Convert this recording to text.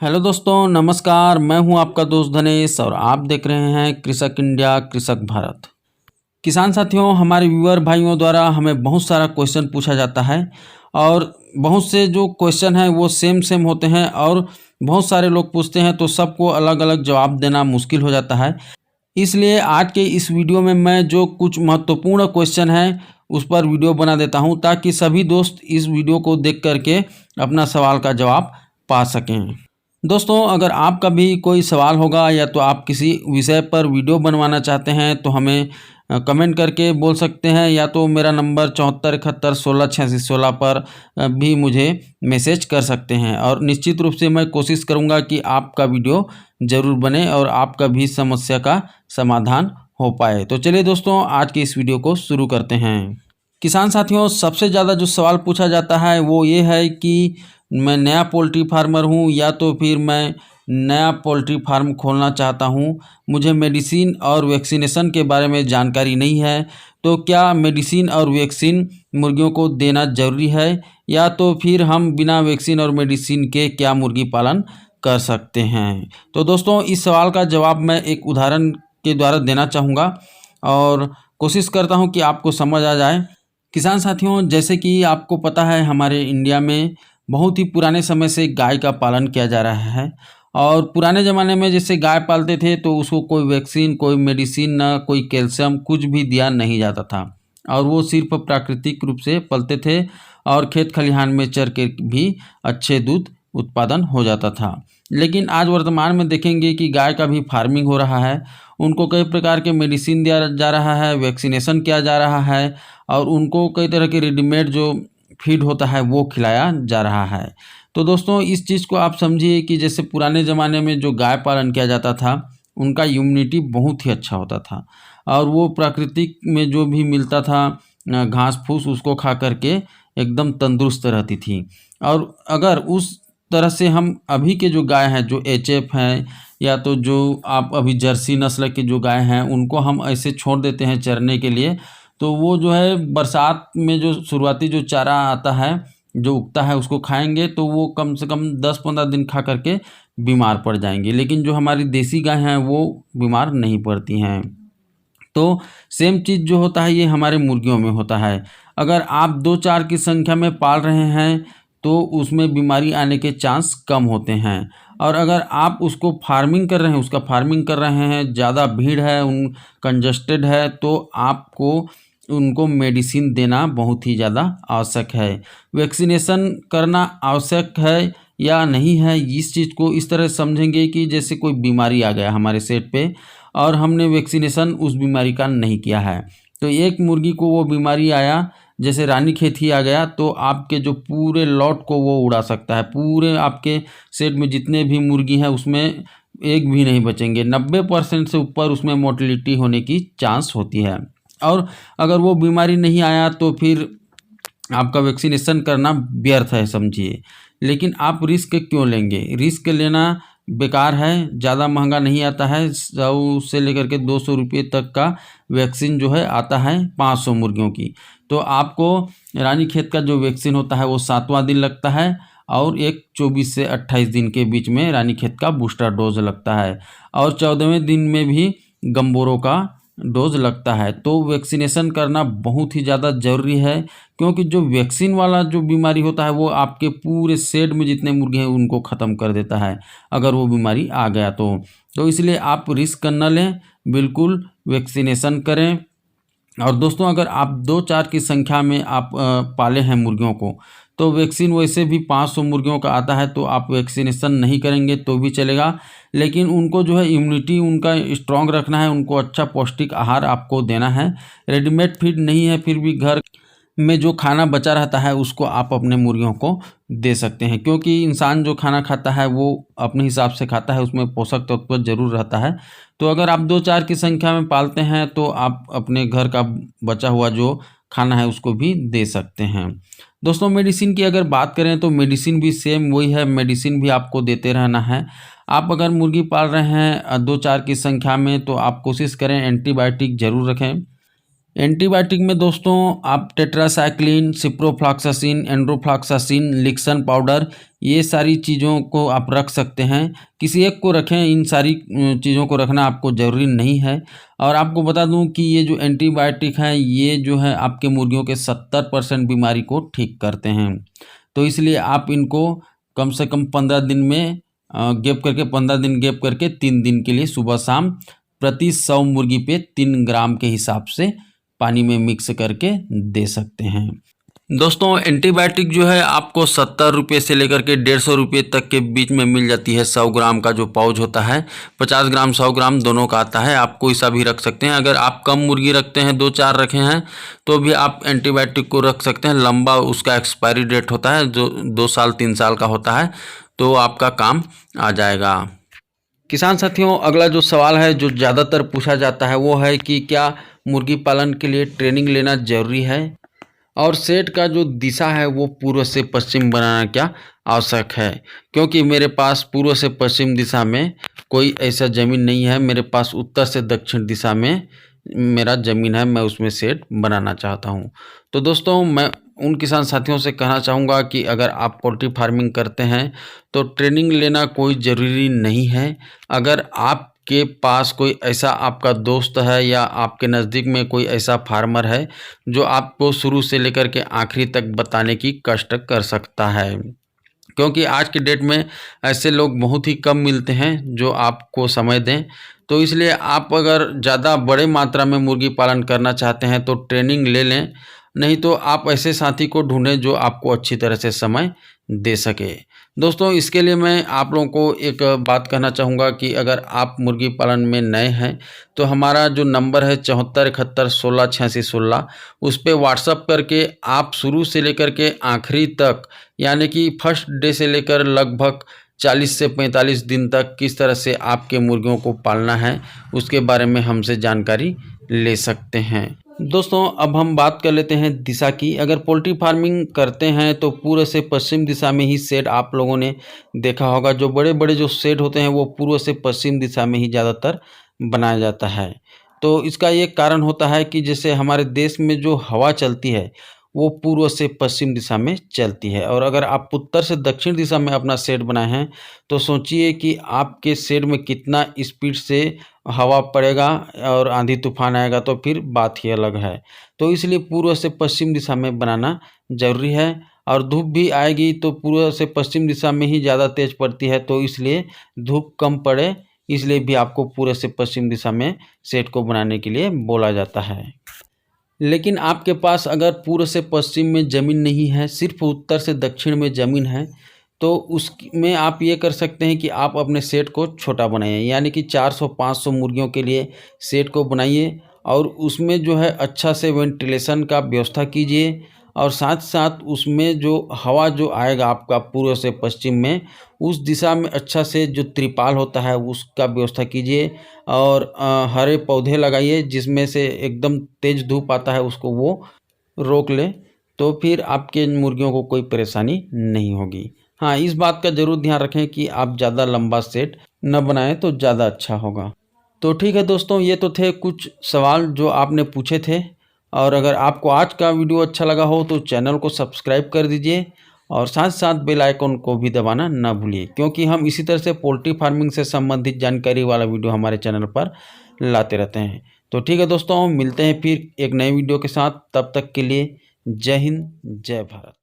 Hello दोस्तों, नमस्कार। मैं हूं आपका दोस्त धनेश और आप देख रहे हैं कृषक इंडिया कृषक भारत। किसान साथियों, हमारे व्यूअर भाइयों द्वारा हमें बहुत सारा क्वेश्चन पूछा जाता है और बहुत से जो क्वेश्चन हैं वो सेम सेम होते हैं और बहुत सारे लोग पूछते हैं तो सबको अलग अलग जवाब देना मुश्किल हो जाता है। इसलिए आज के इस वीडियो में मैं जो कुछ महत्वपूर्ण क्वेश्चन हैं उस पर वीडियो बना देता हूं ताकि सभी दोस्त इस वीडियो को देख करके अपना सवाल का जवाब पा सकें। दोस्तों, अगर आपका भी कोई सवाल होगा या तो आप किसी विषय पर वीडियो बनवाना चाहते हैं तो हमें कमेंट करके बोल सकते हैं, या तो मेरा नंबर 74 71 16 86 16 पर भी मुझे मैसेज कर सकते हैं और निश्चित रूप से मैं कोशिश करूंगा कि आपका वीडियो ज़रूर बने और आपका भी समस्या का समाधान हो पाए। तो चलिए दोस्तों, आज की इस वीडियो को शुरू करते हैं। किसान साथियों, सबसे ज़्यादा जो सवाल पूछा जाता है वो ये है कि मैं नया पोल्ट्री फार्मर हूँ या तो फिर मैं नया पोल्ट्री फार्म खोलना चाहता हूँ। मुझे मेडिसिन और वैक्सीनेशन के बारे में जानकारी नहीं है, तो क्या मेडिसिन और वैक्सीन मुर्गियों को देना ज़रूरी है या तो फिर हम बिना वैक्सीन और मेडिसिन के क्या मुर्गी पालन कर सकते हैं। तो दोस्तों, इस सवाल का जवाब मैं एक उदाहरण के द्वारा देना चाहूँगा और कोशिश करता हूँ कि आपको समझ आ जाए। किसान साथियों, जैसे कि आपको पता है हमारे इंडिया में बहुत ही पुराने समय से गाय का पालन किया जा रहा है और पुराने ज़माने में जैसे गाय पालते थे तो उसको कोई वैक्सीन, कोई मेडिसिन, ना कोई कैल्शियम कुछ भी दिया नहीं जाता था और वो सिर्फ प्राकृतिक रूप से पलते थे और खेत खलिहान में चर के भी अच्छे दूध उत्पादन हो जाता था। लेकिन आज वर्तमान में देखेंगे कि गाय का भी फार्मिंग हो रहा है, उनको कई प्रकार के मेडिसिन दिया जा रहा है, वैक्सीनेशन किया जा रहा है और उनको कई तरह के रेडीमेड जो फीड होता है वो खिलाया जा रहा है। तो दोस्तों, इस चीज़ को आप समझिए कि जैसे पुराने ज़माने में जो गाय पालन किया जाता था उनका इम्यूनिटी बहुत ही अच्छा होता था और वो प्राकृतिक में जो भी मिलता था घास फूस उसको खा करके एकदम तंदुरुस्त रहती थी। और अगर उस तरह से हम अभी के जो गाय हैं, जो एचएफ हैं या तो जो आप अभी जर्सी नस्ल के जो गाय हैं उनको हम ऐसे छोड़ देते हैं चरने के लिए, तो वो जो है बरसात में जो शुरुआती जो चारा आता है जो उगता है उसको खाएंगे तो वो कम से कम 10-15 दिन खा करके बीमार पड़ जाएंगे। लेकिन जो हमारी देसी गाय हैं वो बीमार नहीं पड़ती हैं। तो सेम चीज़ जो होता है ये हमारे मुर्गियों में होता है। अगर आप 2-4 की संख्या में पाल रहे हैं तो उसमें बीमारी आने के चांस कम होते हैं और अगर आप उसको फार्मिंग कर रहे हैं, उसका फार्मिंग कर रहे हैं, ज़्यादा भीड़ है, कंजस्टेड है, तो आपको उनको मेडिसिन देना बहुत ही ज़्यादा आवश्यक है। वैक्सीनेशन करना आवश्यक है या नहीं है, इस चीज़ को इस तरह समझेंगे कि जैसे कोई बीमारी आ गया हमारे सेट पे और हमने वैक्सीनेशन उस बीमारी का नहीं किया है, तो एक मुर्गी को वो बीमारी आया, जैसे रानीखेत ही आ गया, तो आपके जो पूरे लॉट को वो उड़ा सकता है। पूरे आपके सेट में जितने भी मुर्गी हैं उसमें एक भी नहीं बचेंगे। 90% से ऊपर उसमें मोर्टेलिटी होने की चांस होती है। और अगर वो बीमारी नहीं आया तो फिर आपका वैक्सीनेशन करना व्यर्थ है समझिए। लेकिन आप रिस्क क्यों लेंगे? रिस्क लेना बेकार है, ज़्यादा महंगा नहीं आता है। 100 से लेकर के 200 रुपये तक का वैक्सीन जो है आता है 500 मुर्गियों की। तो आपको रानीखेत का जो वैक्सीन होता है वो 7वां दिन लगता है और एक 24 से 28 दिन के बीच में रानीखेत का बूस्टर डोज लगता है और 14वें दिन में भी गंबोरो का डोज लगता है। तो वैक्सीनेशन करना बहुत ही ज़्यादा ज़रूरी है क्योंकि जो वैक्सीन वाला जो बीमारी होता है वो आपके पूरे शेड में जितने मुर्गे हैं उनको ख़त्म कर देता है अगर वो बीमारी आ गया तो इसलिए आप रिस्क न लें, बिल्कुल वैक्सीनेशन करें। और दोस्तों, अगर आप 2-4 की संख्या में आप पाले हैं मुर्गियों को तो वैक्सीन वैसे भी 500 मुर्गियों का आता है, तो आप वैक्सीनेशन नहीं करेंगे तो भी चलेगा। लेकिन उनको जो है इम्यूनिटी उनका स्ट्रांग रखना है, उनको अच्छा पौष्टिक आहार आपको देना है। रेडीमेड फीड नहीं है फिर भी घर में जो खाना बचा रहता है उसको आप अपने मुर्गियों को दे सकते हैं, क्योंकि इंसान जो खाना खाता है वो अपने हिसाब से खाता है, उसमें पोषक तत्व जरूर रहता है। तो अगर आप 2-4 की संख्या में पालते हैं तो आप अपने घर का बचा हुआ जो खाना है उसको भी दे सकते हैं। दोस्तों, मेडिसिन की अगर बात करें तो मेडिसिन भी सेम वही है, मेडिसिन भी आपको देते रहना है। आप अगर मुर्गी पाल रहे हैं 2-4 की संख्या में तो आप कोशिश करें एंटीबायोटिक ज़रूर रखें। एंटीबायोटिक में दोस्तों आप टेट्रासाइक्लिन, सिप्रोफ्लॉक्सासिन, एंड्रोफ्लॉक्सासिन, लिक्सन पाउडर, ये सारी चीज़ों को आप रख सकते हैं। किसी एक को रखें, इन सारी चीज़ों को रखना आपको ज़रूरी नहीं है। और आपको बता दूं कि ये जो एंटीबायोटिक है ये जो है आपके मुर्गियों के 70% बीमारी को ठीक करते हैं। तो इसलिए आप इनको कम से कम 15 दिन में गैप करके 15 दिन गैप करके 3 दिन के लिए सुबह शाम प्रति 100 मुर्गी पे 3 ग्राम के हिसाब से पानी में मिक्स करके दे सकते हैं। दोस्तों एंटीबायोटिक जो है आपको 70 रुपये से लेकर के 150 रुपये तक के बीच में मिल जाती है। 100 ग्राम का जो पाउच होता है, 50 ग्राम 100 ग्राम दोनों का आता है। आप कोई सा भी रख सकते हैं। अगर आप कम मुर्गी रखते हैं, 2-4 रखे हैं, तो भी आप एंटीबायोटिक को रख सकते हैं। लंबा उसका एक्सपायरी डेट होता है जो 2 साल 3 साल का होता है, तो आपका काम आ जाएगा। किसान साथियों, अगला जो सवाल है जो ज़्यादातर पूछा जाता है वो है कि क्या मुर्गी पालन के लिए ट्रेनिंग लेना ज़रूरी है, और शेड का जो दिशा है वो पूर्व से पश्चिम बनाना क्या आवश्यक है। क्योंकि मेरे पास पूर्व से पश्चिम दिशा में कोई ऐसा ज़मीन नहीं है। मेरे पास उत्तर से दक्षिण दिशा में मेरा ज़मीन है, मैं उसमें शेड बनाना चाहता हूँ। तो दोस्तों मैं उन किसान साथियों से कहना चाहूँगा कि अगर आप पोल्ट्री फार्मिंग करते हैं तो ट्रेनिंग लेना कोई ज़रूरी नहीं है। अगर आपके पास कोई ऐसा आपका दोस्त है या आपके नज़दीक में कोई ऐसा फार्मर है जो आपको शुरू से लेकर के आखिरी तक बताने की कष्ट कर सकता है, क्योंकि आज के डेट में ऐसे लोग बहुत ही कम मिलते हैं जो आपको समय दें। तो इसलिए आप अगर ज़्यादा बड़े मात्रा में मुर्गी पालन करना चाहते हैं तो ट्रेनिंग ले लें, नहीं तो आप ऐसे साथी को ढूंढें जो आपको अच्छी तरह से समय दे सके। दोस्तों इसके लिए मैं आप लोगों को एक बात कहना चाहूँगा कि अगर आप मुर्गी पालन में नए हैं तो हमारा जो नंबर है 74 71 16 86 16, उस पर व्हाट्सअप करके आप शुरू से लेकर के आखिरी तक, यानी कि फर्स्ट डे से लेकर लगभग 40 से 45 दिन तक किस तरह से आपके मुर्गियों को पालना है उसके बारे में हमसे जानकारी ले सकते हैं। दोस्तों अब हम बात कर लेते हैं दिशा की। अगर पोल्ट्री फार्मिंग करते हैं तो पूर्व से पश्चिम दिशा में ही शेड आप लोगों ने देखा होगा। जो बड़े बड़े जो शेड होते हैं वो पूर्व से पश्चिम दिशा में ही ज़्यादातर बनाया जाता है। तो इसका ये कारण होता है कि जैसे हमारे देश में जो हवा चलती है वो पूर्व से पश्चिम दिशा में चलती है, और अगर आप उत्तर से दक्षिण दिशा में अपना शेड बनाए हैं तो सोचिए कि आपके शेड में कितना स्पीड से हवा पड़ेगा और आंधी तूफान आएगा, तो फिर बात ही अलग है। तो इसलिए पूर्व से पश्चिम दिशा में बनाना ज़रूरी है। और धूप भी आएगी तो पूर्व से पश्चिम दिशा में ही ज़्यादा तेज़ पड़ती है, तो इसलिए धूप कम पड़े इसलिए भी आपको पूर्व से पश्चिम दिशा में शेड को बनाने के लिए बोला जाता है। लेकिन आपके पास अगर पूर्व से पश्चिम में ज़मीन नहीं है, सिर्फ उत्तर से दक्षिण में ज़मीन है, तो उसमें आप ये कर सकते हैं कि आप अपने शेड को छोटा बनाइए, यानी कि 400-500 मुर्गियों के लिए शेड को बनाइए, और उसमें जो है अच्छा से वेंटिलेशन का व्यवस्था कीजिए, और साथ साथ उसमें जो हवा जो आएगा आपका पूर्व से पश्चिम में, उस दिशा में अच्छा से जो त्रिपाल होता है उसका व्यवस्था कीजिए, और हरे पौधे लगाइए जिसमें से एकदम तेज़ धूप आता है उसको वो रोक ले, तो फिर आपके मुर्गियों को कोई परेशानी नहीं होगी। हाँ, इस बात का ज़रूर ध्यान रखें कि आप ज़्यादा लंबा सेट न बनाएं तो ज़्यादा अच्छा होगा। तो ठीक है दोस्तों, ये तो थे कुछ सवाल जो आपने पूछे थे। और अगर आपको आज का वीडियो अच्छा लगा हो तो चैनल को सब्सक्राइब कर दीजिए, और साथ साथ बेल आइकन को भी दबाना ना भूलिए, क्योंकि हम इसी तरह से पोल्ट्री फार्मिंग से संबंधित जानकारी वाला वीडियो हमारे चैनल पर लाते रहते हैं। तो ठीक है दोस्तों, मिलते हैं फिर एक नए वीडियो के साथ। तब तक के लिए जय हिंद, जय भारत।